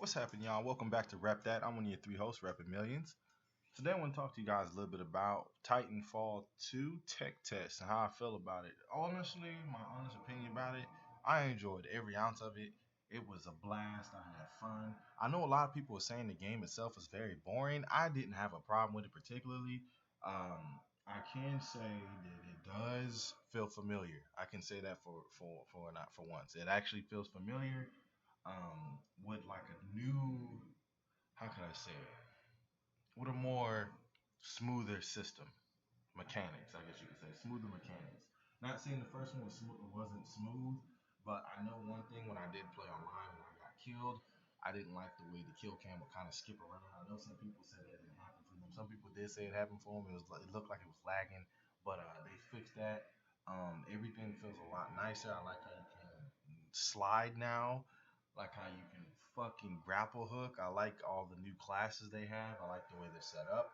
What's happening, y'all? Welcome back to Rep That. I'm one of your three hosts, Repping Millions. Today, I want to talk to you guys a little bit about Titanfall 2 Tech Test and how I feel about it. Honestly, my honest opinion about it, I enjoyed every ounce of it. It was a blast. I had fun. I know a lot of people are saying the game itself is very boring. I didn't have a problem with it particularly. I can say that it does feel familiar. I can say that for not for once. It actually feels familiar with like a new, how can I say it, with a more smoother system mechanics, I guess you could say, smoother mechanics. Not saying the first one wasn't smooth, but I know one thing: when I did play online and I got killed, I didn't like the way the kill cam would kind of skip around. I know some people said that didn't happen for them. Some people did say it happened for them. It looked like it was lagging, but they fixed that. Everything feels a lot nicer. I like how you can slide now. Like how you can fucking grapple hook. I like all the new classes they have. I like the way they're set up.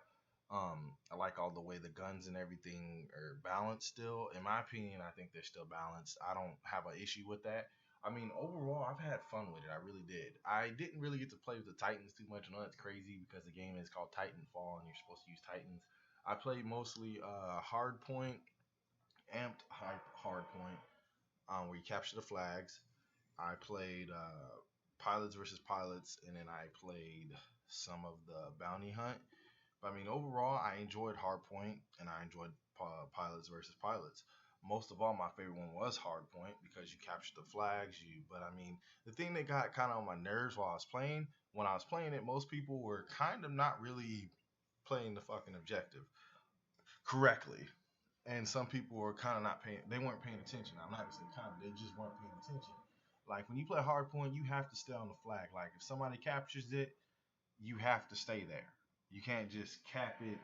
I like all the way the guns and everything are balanced still. In my opinion, I think they're still balanced. I don't have an issue with that. I mean, overall, I've had fun with it. I really did. I didn't really get to play with the Titans too much. I know that's crazy because the game is called Titanfall and you're supposed to use Titans. I played mostly Hardpoint, Amped Hardpoint, where you capture the flags. I played Pilots versus Pilots, and then I played some of the Bounty Hunt. But I mean, overall, I enjoyed Hardpoint and I enjoyed Pilots versus Pilots. Most of all, my favorite one was Hardpoint because you captured the flags. But I mean, the thing that got kind of on my nerves while I was playing, when I was playing it, most people were kind of not really playing the fucking objective correctly, and some people were kind of not paying. They weren't paying attention. I'm not gonna say kind of. They just weren't paying attention. Like when you play Hardpoint, you have to stay on the flag. Like if somebody captures it, you have to stay there. You can't just cap it,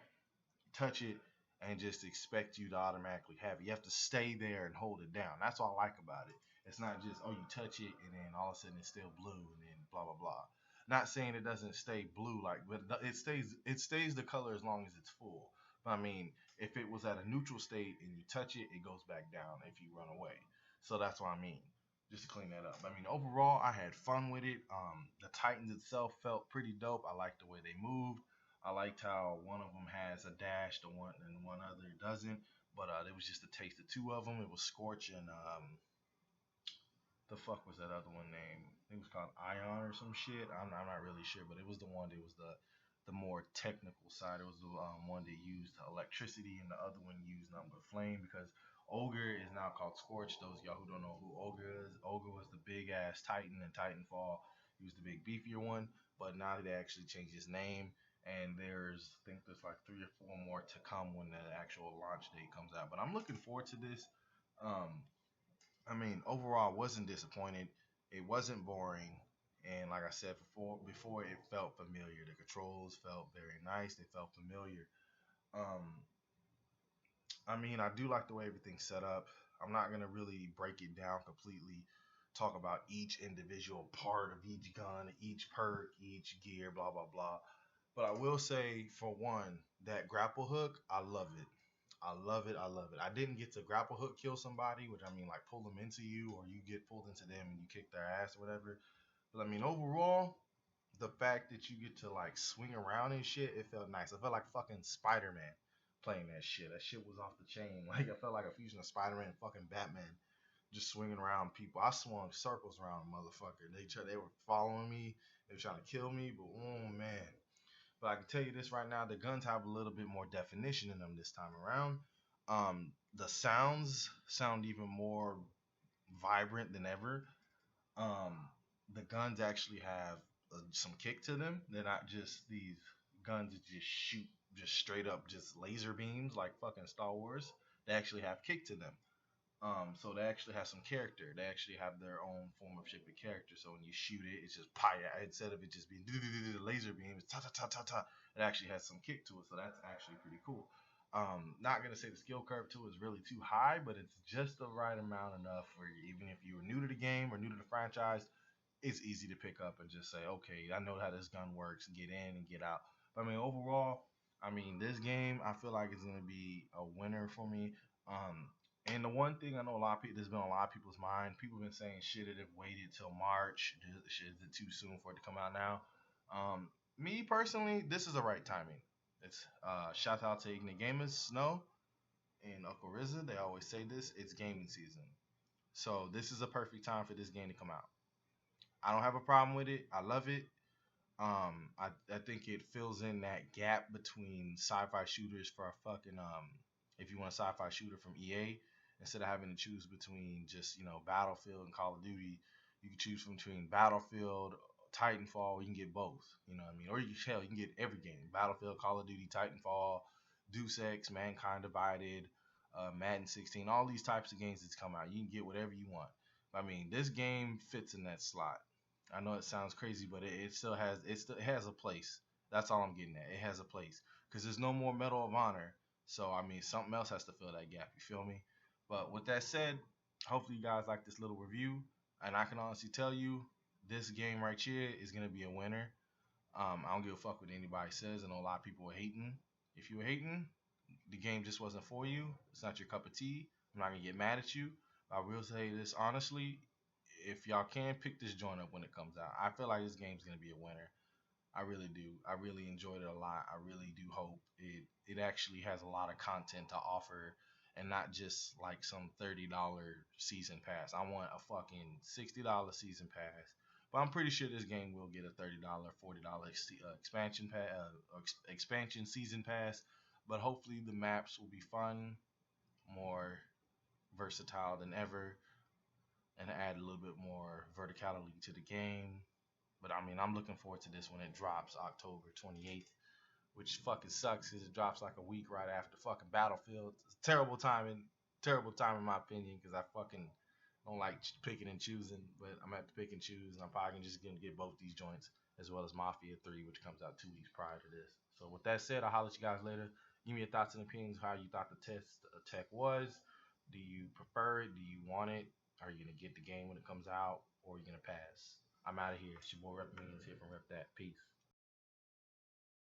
touch it, and just expect you to automatically have it. You have to stay there and hold it down. That's all I like about it. It's not just, oh, you touch it and then all of a sudden it's still blue and then blah blah blah. Not saying it doesn't stay blue, like, but it stays the color as long as it's full. But I mean, if it was at a neutral state and you touch it, it goes back down if you run away. So that's what I mean. Just to clean that up. I mean, overall, I had fun with it. The Titans itself felt pretty dope. I liked the way they moved. I liked how one of them has a dash, one other doesn't. But it was just a taste of two of them. It was Scorch and the fuck was that other one named? I think it was called Ion or some shit. I'm not really sure, but it was the one that was the more technical side. It was the one that used electricity, and the other one used nothing but flame because Ogre is now called Scorch. Those of y'all who don't know who Ogre is, Ogre was the big ass Titan in Titanfall. He was the big beefier one, but now they actually changed his name. And I think there's like three or four more to come when the actual launch date comes out. But I'm looking forward to this. Um, I mean, overall, I wasn't disappointed. It wasn't boring, and like I said before it felt familiar. The controls felt very nice. They felt familiar. Um, I mean, I do like the way everything's set up. I'm not gonna really break it down completely. Talk about each individual part of each gun, each perk, each gear, blah blah blah. But I will say, for one, that grapple hook, I love it. I love it. I love it. I didn't get to grapple hook kill somebody, which I mean, like pull them into you, or you get pulled into them and you kick their ass or whatever. But I mean, overall, the fact that you get to like swing around and shit, it felt nice. I felt like fucking Spider Man playing that shit. That shit was off the chain. Like I felt like a fusion of Spider Man and fucking Batman, just swinging around people. I swung circles around a motherfucker. They were following me. They were trying to kill me, but oh man. But I can tell you this right now: the guns have a little bit more definition in them this time around. The sounds sound even more vibrant than ever. Um, the guns actually have some kick to them. They're not just these guns that just shoot just straight up just laser beams like fucking Star Wars. They actually have kick to them. So they actually have some character. They actually have their own form of shape of character. So when you shoot it, it's just fire. Instead of it just being laser beam, it's ta ta ta ta ta. It actually has some kick to it. So that's actually pretty cool. Not gonna say the skill curve to it is really too high, but it's just the right amount enough for you. Even if you were new to the game or new to the franchise, it's easy to pick up and just say, okay, I know how this gun works, get in and get out. But I mean, overall, I mean, this game, I feel like it's gonna be a winner for me. Um, And the one thing I know a lot of people, there's been a lot of people's mind. People have been saying shit it have waited till March. Shit, is it too soon for it to come out now? Me personally, this is the right timing. It's shout out to Ignite Gamers, Snow, and Uncle RZA. They always say this. It's gaming season, so this is a perfect time for this game to come out. I don't have a problem with it. I love it. I think it fills in that gap between sci-fi shooters for a fucking if you want a sci-fi shooter from EA, instead of having to choose between just Battlefield and Call of Duty, you can choose from between Battlefield, Titanfall. You can get both. You know what I mean? Or you can get every game: Battlefield, Call of Duty, Titanfall, Deus Ex, Mankind Divided, Madden 16. All these types of games that's come out, you can get whatever you want. I mean, this game fits in that slot. I know it sounds crazy, but it has a place. That's all I'm getting at. It has a place because there's no more Medal of Honor. So I mean, something else has to fill that gap. You feel me? But with that said, hopefully you guys like this little review, and I can honestly tell you, this game right here is gonna be a winner. I don't give a fuck what anybody says. I know a lot of people are hating. If you were hating, the game just wasn't for you. It's not your cup of tea. I'm not gonna get mad at you. I will say this honestly: if y'all can pick this joint up when it comes out, I feel like this game's gonna be a winner. I really do. I really enjoyed it a lot. I really do hope it actually has a lot of content to offer and not just like some $30 season pass. I want a fucking $60 season pass. But I'm pretty sure this game will get a $30, $40 expansion season pass. But hopefully the maps will be fun, more versatile than ever, and add a little bit more verticality to the game. But I mean, I'm looking forward to this when it drops October 28th, which fucking sucks because it drops like a week right after fucking Battlefield. It's terrible time in my opinion because I fucking don't like picking and choosing, but I'm gonna have to pick and choose, and I'm probably just gonna get both these joints as well as Mafia 3, which comes out 2 weeks prior to this. So with that said, I'll holler at you guys later. Give me your thoughts and opinions, how you thought the tech was. Do you prefer it? Do you want it? Are you gonna get the game when it comes out, or are you gonna pass? I'm out of here. It's your boy Rep Millions here from Rep That. Peace.